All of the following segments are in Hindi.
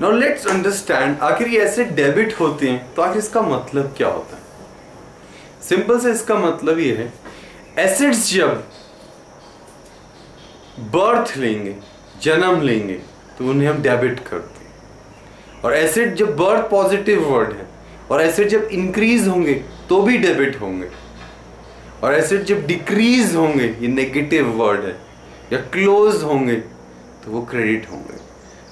नाउ लेट्स अंडरस्टैंड, आखिर ये ऐसे डेबिट होते हैं तो आखिर इसका मतलब क्या होता है। सिंपल से इसका मतलब ये है, एसेट्स जब बर्थ लेंगे, जन्म लेंगे, तो उन्हें हम डेबिट करते हैं। और एसेट जब बर्थ पॉजिटिव वर्ड है, और एसेट जब इंक्रीज होंगे तो भी डेबिट होंगे, और एसेट जब डिक्रीज होंगे, ये नेगेटिव वर्ड है, या क्लोज होंगे तो वो क्रेडिट होंगे।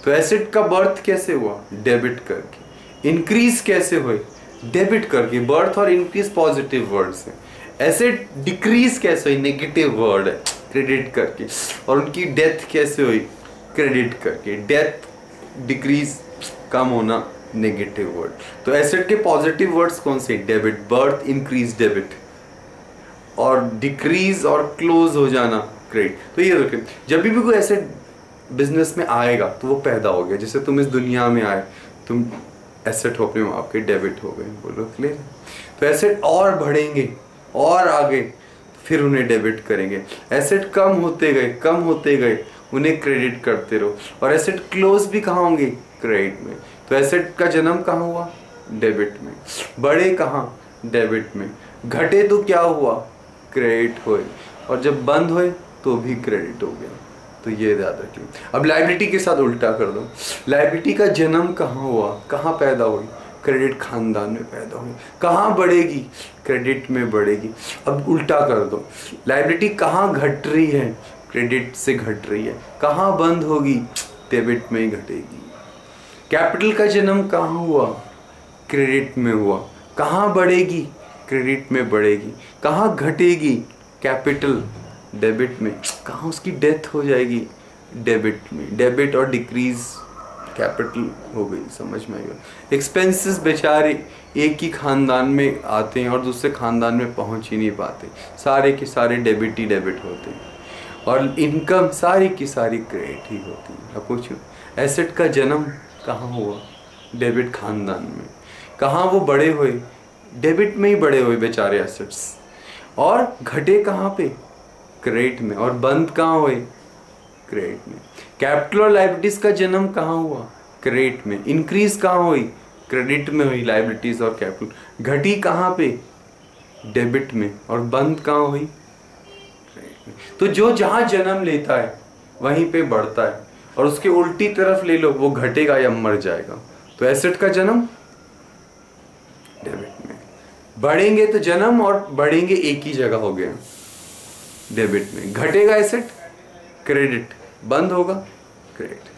तो एसेट का बर्थ कैसे हुआ? डेबिट करके। इंक्रीज कैसे हुए? डेबिट करके। बर्थ और इंक्रीज पॉजिटिव वर्ड्स हैं। एसेट डिक्रीज कैसे हुई? नेगेटिव वर्ड है, क्रेडिट करके। और उनकी डेथ कैसे हुई? क्रेडिट करके। डेथ, डिक्रीज, कम होना, नेगेटिव वर्ड। तो एसेट के पॉजिटिव वर्ड्स कौन से? डेबिट, बर्थ, इंक्रीज, डेबिट, और डिक्रीज और क्लोज हो जाना, क्रेडिट। तो ये देखिए, जब भी कोई एसेट बिजनेस में आएगा तो वो पैदा हो गया। जैसे तुम इस दुनिया में आए, तुम एसेट हो, अपने आपके डेबिट हो गए, बोलो क्लियर। तो एसेट और बढ़ेंगे और आगे, फिर उन्हें डेबिट करेंगे। एसेट कम होते गए, कम होते गए, उन्हें क्रेडिट करते रहो। और एसेट क्लोज भी कहाँ होंगे? क्रेडिट में। तो एसेट का जन्म कहाँ हुआ? डेबिट में। बढ़े कहाँ? डेबिट में। घटे तो क्या हुआ? क्रेडिट हुए। और जब बंद हुए तो भी क्रेडिट हो गया। तो ये याद रखिए। अब लायबिलिटी के साथ उल्टा कर दो। लायबिलिटी का जन्म कहाँ हुआ? कहाँ पैदा हुई? क्रेडिट खानदान में पैदा हुई। कहाँ बढ़ेगी? क्रेडिट में बढ़ेगी। अब उल्टा कर दो, लायबिलिटी कहाँ घट रही है? क्रेडिट से घट रही है। कहाँ बंद होगी? डेबिट में ही घटेगी। कैपिटल का जन्म कहाँ हुआ? क्रेडिट में हुआ। कहाँ बढ़ेगी? क्रेडिट में बढ़ेगी। कहाँ घटेगी? कैपिटल, डेबिट में। कहाँ उसकी डेथ हो जाएगी? डेबिट में। डेबिट और डिक्रीज कैपिटल हो गई। समझ में आएगा। एक्सपेंसेस बेचारे एक ही खानदान में आते हैं और दूसरे खानदान में पहुंच ही नहीं पाते, सारे के सारे डेबिट ही डेबिट होते हैं। और इनकम सारी की सारी क्रेडिट ही होती है। अब पूछो, एसेट का जन्म कहाँ हुआ? डेबिट खानदान में। कहाँ वो बड़े हुए? डेबिट में ही बड़े हुए बेचारे एसेट्स। और घटे कहाँ पे? क्रेडिट में। और बंद कहाँ हुए? क्रेडिट में। कैपिटल और लायबिलिटीज का जन्म कहाँ हुआ? क्रेडिट में। इंक्रीज कहाँ हुई? क्रेडिट में हुई लायबिलिटीज और कैपिटल। घटी कहाँ पे? डेबिट में। और बंद कहाँ हुई? क्रेडिट में। तो जो जहां जन्म लेता है वहीं पे बढ़ता है, और उसके उल्टी तरफ ले लो, वो घटेगा या मर जाएगा। तो एसेट का जन्म डेबिट में। बढ़ेंगे तो जन्म और बढ़ेंगे एक ही जगह हो गया, डेबिट में। घटेगा एसेट, क्रेडिट। बंद होगा, क्रेडिट।